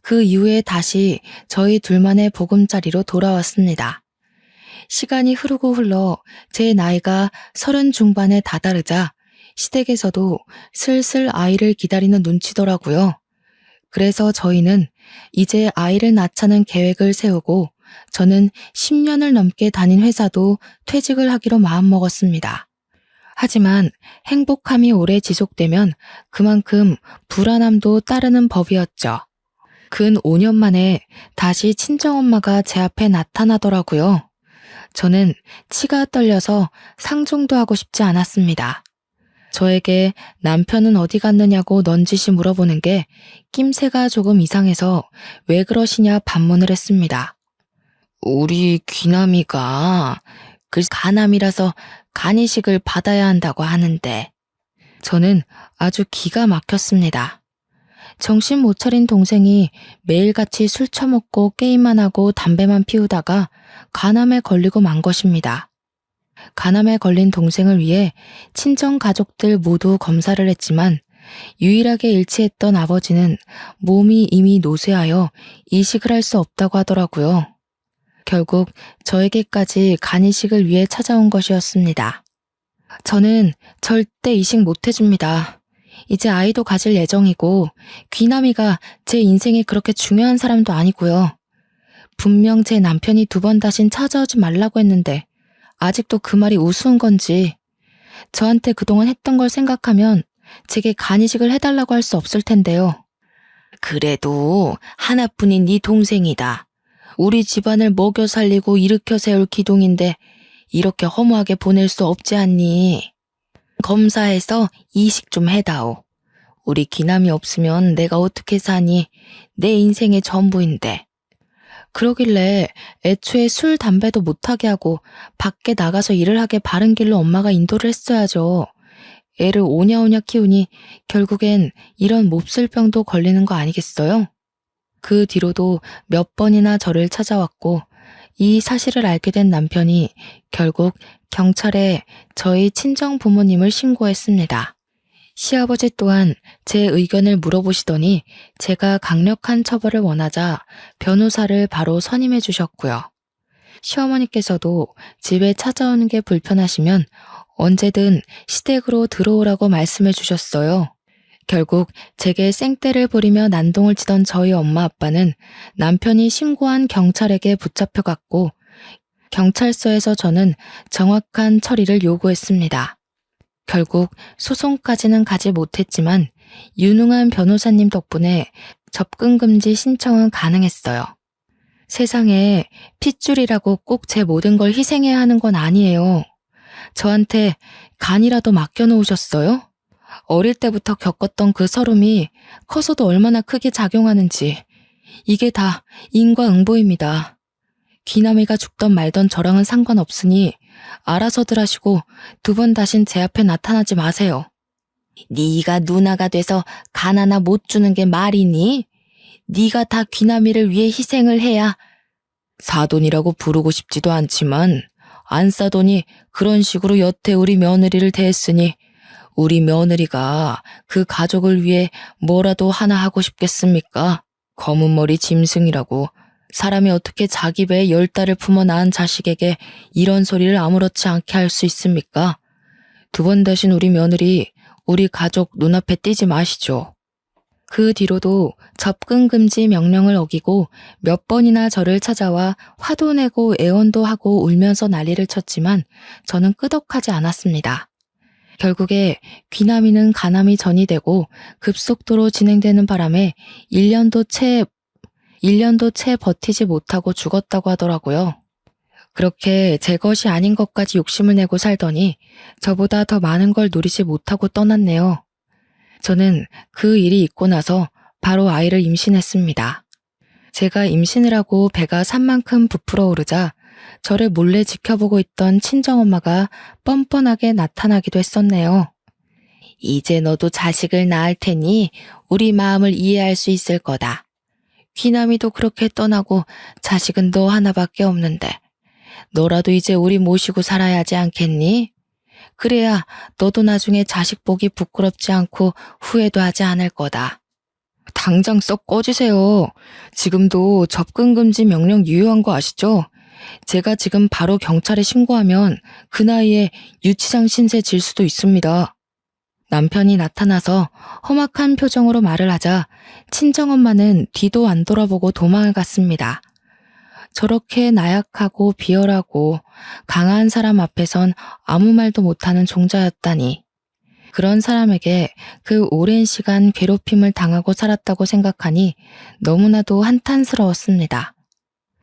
그 이후에 다시 저희 둘만의 보금자리로 돌아왔습니다. 시간이 흐르고 흘러 제 나이가 30 중반에 다다르자 시댁에서도 슬슬 아이를 기다리는 눈치더라고요. 그래서 저희는 이제 아이를 낳자는 계획을 세우고, 저는 10년을 넘게 다닌 회사도 퇴직을 하기로 마음먹었습니다. 하지만 행복함이 오래 지속되면 그만큼 불안함도 따르는 법이었죠. 근 5년 만에 다시 친정엄마가 제 앞에 나타나더라고요. 저는 치가 떨려서 상종도 하고 싶지 않았습니다. 저에게 남편은 어디 갔느냐고 넌지시 물어보는 게 낌새가 조금 이상해서 왜 그러시냐 반문을 했습니다. 우리 귀남이가 간암이라서 간이식을 받아야 한다고 하는데. 저는 아주 기가 막혔습니다. 정신 못 차린 동생이 매일같이 술 처먹고 게임만 하고 담배만 피우다가 간암에 걸리고 만 것입니다. 간암에 걸린 동생을 위해 친정 가족들 모두 검사를 했지만 유일하게 일치했던 아버지는 몸이 이미 노쇠하여 이식을 할 수 없다고 하더라고요. 결국 저에게까지 간이식을 위해 찾아온 것이었습니다. 저는 절대 이식 못 해줍니다. 이제 아이도 가질 예정이고 귀남이가 제 인생에 그렇게 중요한 사람도 아니고요. 분명 제 남편이 2번 다신 찾아오지 말라고 했는데 아직도 그 말이 우스운 건지, 저한테 그동안 했던 걸 생각하면 제게 간이식을 해달라고 할 수 없을 텐데요. 그래도 하나뿐인 네 동생이다. 우리 집안을 먹여 살리고 일으켜 세울 기둥인데 이렇게 허무하게 보낼 수 없지 않니? 검사해서 이식 좀 해다오. 우리 기남이 없으면 내가 어떻게 사니? 내 인생의 전부인데. 그러길래 애초에 술, 담배도 못하게 하고 밖에 나가서 일을 하게 바른 길로 엄마가 인도를 했어야죠. 애를 오냐오냐 키우니 결국엔 이런 몹쓸 병도 걸리는 거 아니겠어요? 그 뒤로도 몇 번이나 저를 찾아왔고, 이 사실을 알게 된 남편이 결국 경찰에 저희 친정 부모님을 신고했습니다. 시아버지 또한 제 의견을 물어보시더니 제가 강력한 처벌을 원하자 변호사를 바로 선임해 주셨고요. 시어머니께서도 집에 찾아오는 게 불편하시면 언제든 시댁으로 들어오라고 말씀해 주셨어요. 결국 제게 생떼를 부리며 난동을 치던 저희 엄마 아빠는 남편이 신고한 경찰에게 붙잡혀갔고, 경찰서에서 저는 정확한 처리를 요구했습니다. 결국 소송까지는 가지 못했지만 유능한 변호사님 덕분에 접근금지 신청은 가능했어요. 세상에 핏줄이라고 꼭 제 모든 걸 희생해야 하는 건 아니에요. 저한테 간이라도 맡겨놓으셨어요? 어릴 때부터 겪었던 그 서름이 커서도 얼마나 크게 작용하는지, 이게 다 인과응보입니다. 귀남이가 죽던 말던 저랑은 상관없으니 알아서들 하시고 2번 다신 제 앞에 나타나지 마세요. 네가 누나가 돼서 간 하나 못 주는 게 말이니? 네가 다 귀남이를 위해 희생을 해야. 사돈이라고 부르고 싶지도 않지만 안 싸더니 그런 식으로 여태 우리 며느리를 대했으니 우리 며느리가 그 가족을 위해 뭐라도 하나 하고 싶겠습니까? 검은 머리 짐승이라고 사람이 어떻게 자기 배에 10달을 품어 낳은 자식에게 이런 소리를 아무렇지 않게 할 수 있습니까? 2번 다신 우리 며느리, 우리 가족 눈앞에 띄지 마시죠. 그 뒤로도 접근금지 명령을 어기고 몇 번이나 저를 찾아와 화도 내고 애원도 하고 울면서 난리를 쳤지만 저는 끄덕하지 않았습니다. 결국에 귀남이는 간암이 전이되고 급속도로 진행되는 바람에 1년도 채 버티지 못하고 죽었다고 하더라고요. 그렇게 제 것이 아닌 것까지 욕심을 내고 살더니 저보다 더 많은 걸 누리지 못하고 떠났네요. 저는 그 일이 있고 나서 바로 아이를 임신했습니다. 제가 임신을 하고 배가 산 만큼 부풀어 오르자 저를 몰래 지켜보고 있던 친정엄마가 뻔뻔하게 나타나기도 했었네요. 이제 너도 자식을 낳을 테니 우리 마음을 이해할 수 있을 거다. 귀남이도 그렇게 떠나고 자식은 너 하나밖에 없는데 너라도 이제 우리 모시고 살아야 하지 않겠니? 그래야 너도 나중에 자식 보기 부끄럽지 않고 후회도 하지 않을 거다. 당장 썩 꺼지세요. 지금도 접근 금지 명령 유효한 거 아시죠? 제가 지금 바로 경찰에 신고하면 그 나이에 유치장 신세 질 수도 있습니다. 남편이 나타나서 험악한 표정으로 말을 하자 친정엄마는 뒤도 안 돌아보고 도망을 갔습니다. 저렇게 나약하고 비열하고 강한 사람 앞에선 아무 말도 못하는 종자였다니. 그런 사람에게 그 오랜 시간 괴롭힘을 당하고 살았다고 생각하니 너무나도 한탄스러웠습니다.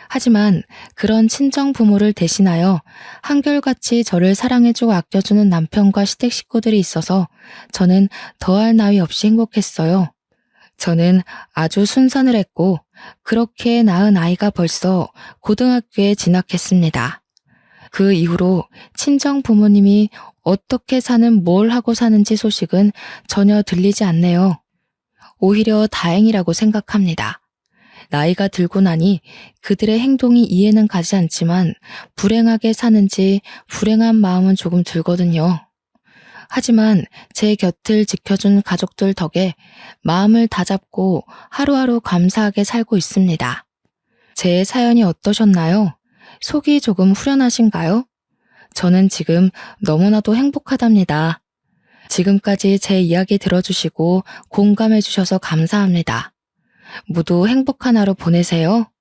하지만 그런 친정 부모를 대신하여 한결같이 저를 사랑해주고 아껴주는 남편과 시댁 식구들이 있어서 저는 더할 나위 없이 행복했어요. 저는 아주 순산을 했고 그렇게 낳은 아이가 벌써 고등학교에 진학했습니다. 그 이후로 친정 부모님이 어떻게 사는 뭘 하고 사는지 소식은 전혀 들리지 않네요. 오히려 다행이라고 생각합니다. 나이가 들고 나니 그들의 행동이 이해는 가지 않지만 불행하게 사는지 불행한 마음은 조금 들거든요. 하지만 제 곁을 지켜준 가족들 덕에 마음을 다잡고 하루하루 감사하게 살고 있습니다. 제 사연이 어떠셨나요? 속이 조금 후련하신가요? 저는 지금 너무나도 행복하답니다. 지금까지 제 이야기 들어주시고 공감해 주셔서 감사합니다. 모두 행복한 하루 보내세요.